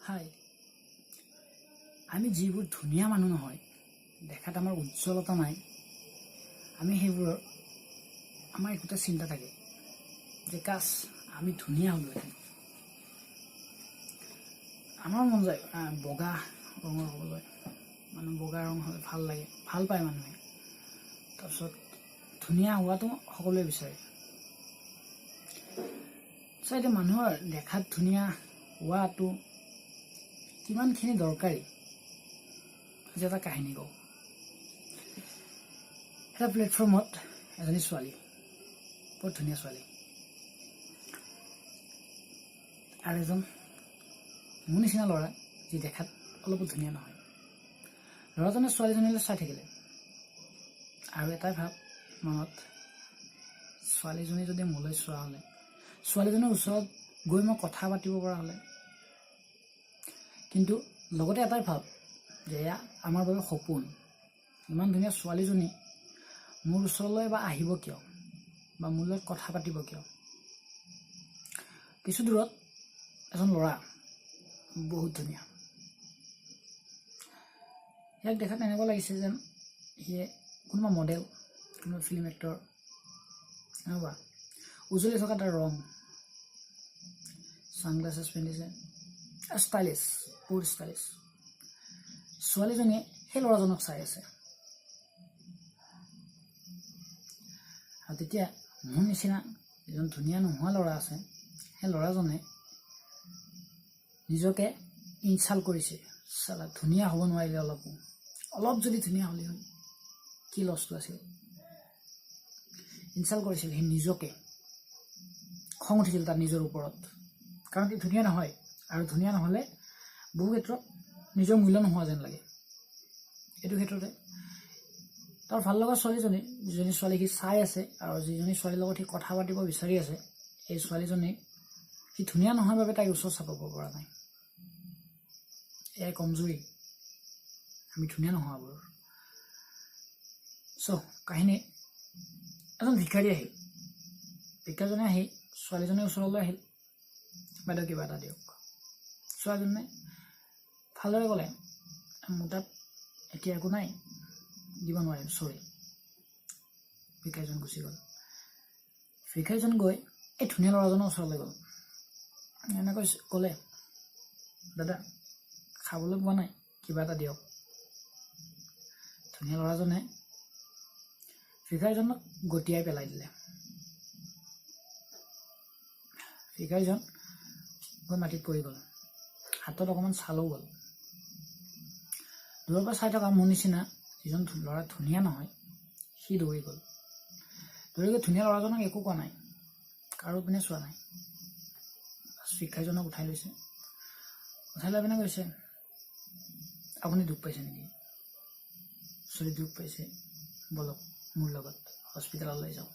হাই আমি যিবোৰ ধুনীয়া মানুহ নহয় দেখাত আমাৰ উজ্জ্বলতা নাই আমি সেইবোৰৰ আমাৰ একোটা চিন্তা থাকে যে কাছ আমি ধুনীয়া হ'লোহেঁতেন আমাৰ মন যায় বগা ৰঙৰ হ'বলৈ মানে বগা ৰং হ'লে ভাল লাগে ভাল পায় মানুহে তাৰপিছত ধুনীয়া হোৱাটো সকলোৱে বিচাৰে এতিয়া মানুহৰ দেখাত ধুনীয়া হোৱাটো কিমানখিনি দৰকাৰী আজি এটা কাহিনী কওঁ এটা প্লেটফৰ্মত এজনী ছোৱালী বৰ ধুনীয়া ছোৱালী আৰু এজন মোৰ নিচিনা ল'ৰা যি দেখাত অলপো ধুনীয়া নহয় ল'ৰাজনে ছোৱালীজনীলৈ চাই থাকিলে আৰু এটাই ভাব মনত ছোৱালীজনী যদি মোলৈ চোৱা হ'লে ছোৱালীজনীৰ ওচৰত গৈ মই কথা পাতিব পৰা হ'লে কিন্তু লগতে এটাই ভাব যে এয়া আমাৰ বাবে সপোন ইমান ধুনীয়া ছোৱালীজনী মোৰ ওচৰলৈ বা আহিব কিয় বা মোৰ লগত কথা পাতিব কিয় কিছু দূৰত এজন ল'ৰা বহুত ধুনীয়া ইয়াক দেখাত এনেকুৱা লাগিছে যেন সিয়ে কোনোবা মডেল কোনোবা ফিল্ম এক্টৰ এনেকুৱা উজলি থকা তাৰ ৰং সানগ্লাছেছ পিন্ধিছে ষ্টাইলিছ বহুত ষ্টাইলিছ ছোৱালীজনীয়ে সেই ল'ৰাজনক চাই আছে আৰু তেতিয়া মোৰ নিচিনা এজন ধুনীয়া নোহোৱা ল'ৰা আছে সেই ল'ৰাজনে নিজকে ইনচাল্ট কৰিছে চালা ধুনীয়া হ'ব নোৱাৰিলে অলপ যদি ধুনীয়া হ'লে হয় কি লছটো আছিল ইনচাল্ট কৰিছিল সি নিজকে খং উঠিছিল তাৰ নিজৰ ওপৰত কাৰণ সি ধুনীয়া নহয় আৰু ধুনীয়া নহ'লে বহু ক্ষেত্ৰত নিজৰ মূল্য নোহোৱা যেন লাগে এইটো ক্ষেত্ৰতে তাৰ ভাল লগা ছোৱালীজনী যিজনী ছোৱালী সি চাই আছে আৰু যিজনী ছোৱালীৰ লগত সি কথা পাতিব বিচাৰি আছে এই ছোৱালীজনী সি ধুনীয়া নহয় বাবে তাইৰ ওচৰ চাপাব পৰা নাই এয়াই কমজুৰি আমি ধুনীয়া নোহোৱাবোৰ কাহিনী এজন ভিক্ষাৰী আহিল ভিক্ষাৰীজনে আহি ছোৱালীজনীৰ ওচৰলৈ আহিল বাইদেউ কিবা এটা দিয়ক ছোৱালীজনে ভালদৰে ক'লে মোৰ তাত এতিয়া একো নাই দিব নোৱাৰিম চৰি ভিক্ষাৰীজন গুচি গ'ল ভিক্ষাৰীজন গৈ এই ধুনীয়া ল'ৰাজনৰ ওচৰলৈ গ'ল এনেকৈ ক'লে দাদা খাবলৈ পোৱা নাই কিবা এটা দিয়ক ধুনীয়া ল'ৰাজনে ভিক্ষাৰীজনক গতিয়াই পেলাই দিলে ভিক্ষাৰীজন গৈ মাটিত পৰি গ'ল হাতত অকণমান ছালও গ'ল দূৰৰ পৰা চাই থকা মোৰ নিচিনা যিজন ল'ৰা ধুনীয়া নহয় সি দৌৰি গ'ল দৌৰি গৈ ধুনীয়া ল'ৰাজনক একো কোৱা নাই কাৰো পিনে চোৱা নাই ভিক্ষাৰীজনক উঠাই লৈছে উঠাই লৈ পিনে কৈছে আপুনি দুখ পাইছে নেকি ছোৱালী দুখ পাইছে বলক মোৰ লগত হস্পিটেললৈ যাওঁ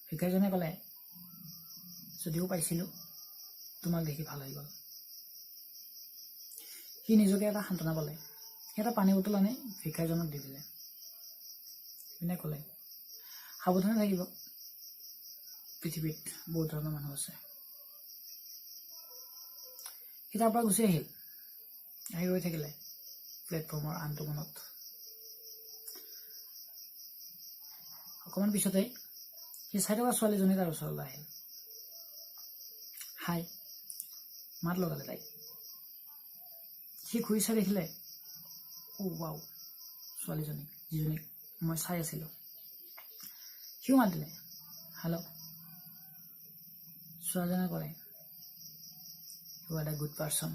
ভিক্ষাৰীজনে ক'লে যদিও পাইছিলোঁ তোমাক দেখি ভাল হৈ গ'ল সি নিজকে এটা সান্তনা পালে সি এটা পানী বটল আনি ভিক্ষাৰীজনক দি দিলে পিনে ক'লে সাৱধানে থাকিব পৃথিৱীত বহুত ধৰণৰ মানুহ আছে সি তাৰ পৰা গুচি আহিল আহি ৰৈ থাকিলে প্লেটফৰ্মৰ আনটো কোণত অকণমান পিছতেই সি চাই থকা ছোৱালীজনী তাৰ ওচৰলৈ আহিল হাই মাত লগালে তাইক সি ঘূৰি চাই দেখিলে ৱাও ছোৱালীজনী যিজনীক মই চাই আছিলোঁ সিও মাত দিলে হেল্ল' ছোৱালীজনে ক'লে you are a good person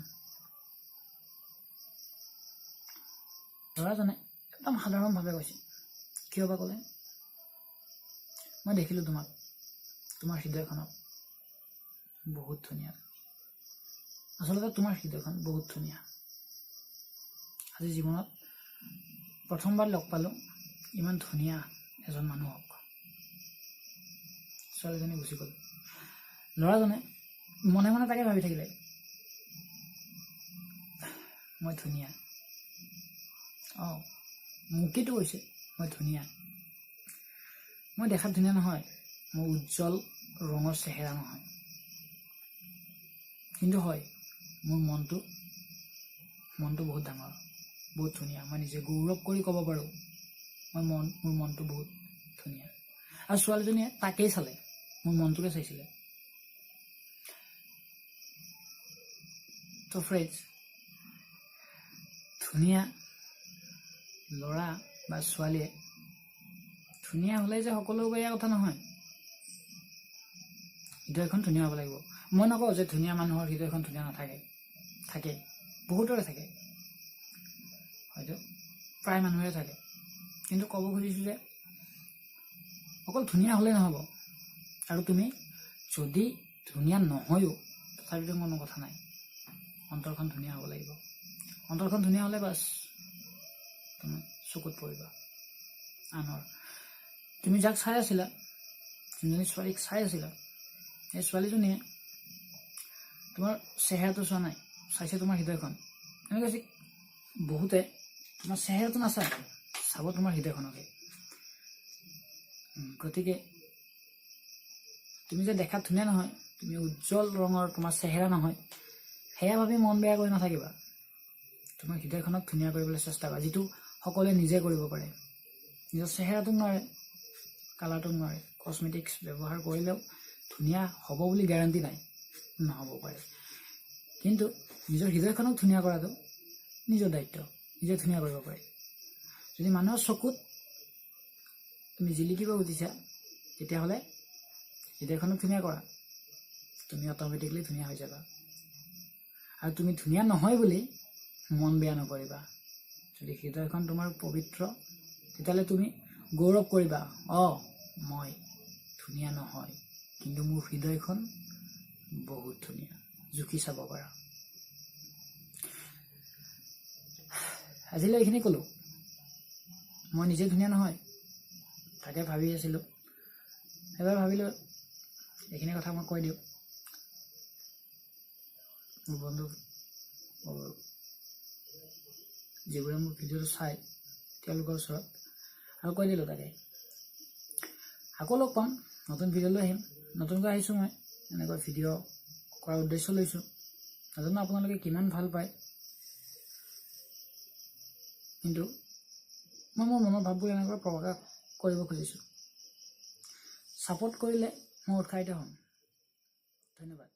ল'ৰাজনে একদম সাধাৰণভাৱে কৈছে কিয় বা ক'লে মই দেখিলোঁ তোমাক তোমাৰ হৃদয়খনক বহুত ধুনীয়া আচলতে তোমাৰ হৃদয়খন বহুত ধুনীয়া আজি জীৱনত প্ৰথমবাৰ লগ পালোঁ ইমান ধুনীয়া এজন মানুহক ছোৱালীজনী গুচি গ'ল ল'ৰাজনে মনে মনে তাকে ভাবি থাকিলে মই ধুনীয়া মোকেতো কৈছে মই ধুনীয়া মই দেখাত ধুনীয়া নহয় মোৰ উজ্জ্বল ৰঙৰ চেহেৰা নহয় কিন্তু হয় মোৰ মনটো বহুত ডাঙৰ, বহুত ধুনীয়া। মই নিজে গৌৰৱ কৰি ক'ব পাৰোঁ মোৰ মনটো বহুত ধুনীয়া। আৰু ছোৱালীজনীয়ে তাকেই চালে, মোৰ মনটোকে চাইছিলে। তো ফ্ৰেণ্ডছ, ধুনীয়া ল'ৰা বা ছোৱালীয়ে ধুনীয়া হ'লেই যে সকলো বেয়া কথা নহয়। হৃদয়খন ধুনীয়া হ'ব লাগিব। মই নকওঁ যে ধুনীয়া মানুহৰ হৃদয়খন ধুনীয়া নাথাকে, থাকে, বহুতৰে থাকে, হয়তো প্ৰায় মানুহে থাকে। কিন্তু ক'ব খুজিছোঁ যে অকল ধুনীয়া হ'লেই নহ'ব, আৰু তুমি যদি ধুনীয়া নহয়ো তথাপিতো কোনো কথা নাই, অন্তৰখন ধুনীয়া হ'ব লাগিব। অন্তৰখন ধুনীয়া হ'লে বাছ তুমি চকুত পৰিবা আনৰ। তুমি যাক চাই আছিলা, যোনজনী ছোৱালীক চাই আছিলা, সেই ছোৱালীজনীয়ে তোমাৰ চেহেৰাটো চোৱা নাই, চাইছে তোমাৰ হৃদয়খন। এনেকৈ বহুতে তোমাৰ চেহেৰাটো নাচায়, চাব তোমাৰ হৃদয়খনকে। গতিকে তুমি যে দেখাত ধুনীয়া নহয়, তুমি উজ্জ্বল ৰঙৰ তোমাৰ চেহেৰা নহয়, সেয়া ভাবি মন বেয়া কৰি নাথাকিবা। তোমাৰ হৃদয়খনক ধুনীয়া কৰিবলৈ চেষ্টা কৰা, যিটো সকলোৱে নিজে কৰিব পাৰে। নিজৰ চেহেৰাটো নোৱাৰে, কালাৰটো নোৱাৰে, কছমেটিক্স ব্যৱহাৰ কৰিলেও ধুনীয়া হ'ব বুলি গেৰাণ্টি নাই, নহ'ব পাৰে। কিন্তু নিজৰ হৃদয়খনক ধুনীয়া কৰাটো নিজৰ দায়িত্ব, নিজে ধুনীয়া কৰিব পাৰি। যদি মানুহৰ চকুত তুমি জিলিকিব উঠিছা, তেতিয়াহ'লে হৃদয়খনক ধুনীয়া কৰা, তুমি অট'মেটিকলি ধুনীয়া হৈ যাবা। আৰু তুমি ধুনীয়া নহয় বুলি মন বেয়া নকৰিবা। যদি হৃদয়খন তোমাৰ পবিত্ৰ, তেতিয়াহ'লে তুমি গৌৰৱ কৰিবা, মই ধুনীয়া নহয়, কিন্তু মোৰ হৃদয়খন বহুত ধুনীয়া, জুখি চাব পাৰা। আজিলৈ এইখিনি ক'লোঁ। মই নিজে ধুনীয়া নহয়, তাকে ভাবি আছিলোঁ। এবাৰ ভাবিলোঁ এইখিনি কথা মই কৈ দিওঁ মোৰ বন্ধু যিবোৰে মোৰ ভিডিঅ'টো চাই তেওঁলোকৰ ওচৰত, আৰু কৈ দিলোঁ তাকে। আকৌ লগ পাম, নতুন ভিডিঅ' লৈ আহিম। নতুনকৈ আহিছোঁ মই, এনেকৈ ভিডিঅ' কৰাৰ উদ্দেশ্য লৈছোঁ। নাজানো আপোনালোকে কিমান ভাল পায়, কিন্তু মই মোৰ মনৰ ভাৱবোৰ এনেকৈ প্ৰকাশ কৰিব খুজিছোঁ। ছাপোৰ্ট কৰিলে মই উৎসাহিত হ'ম। ধন্যবাদ।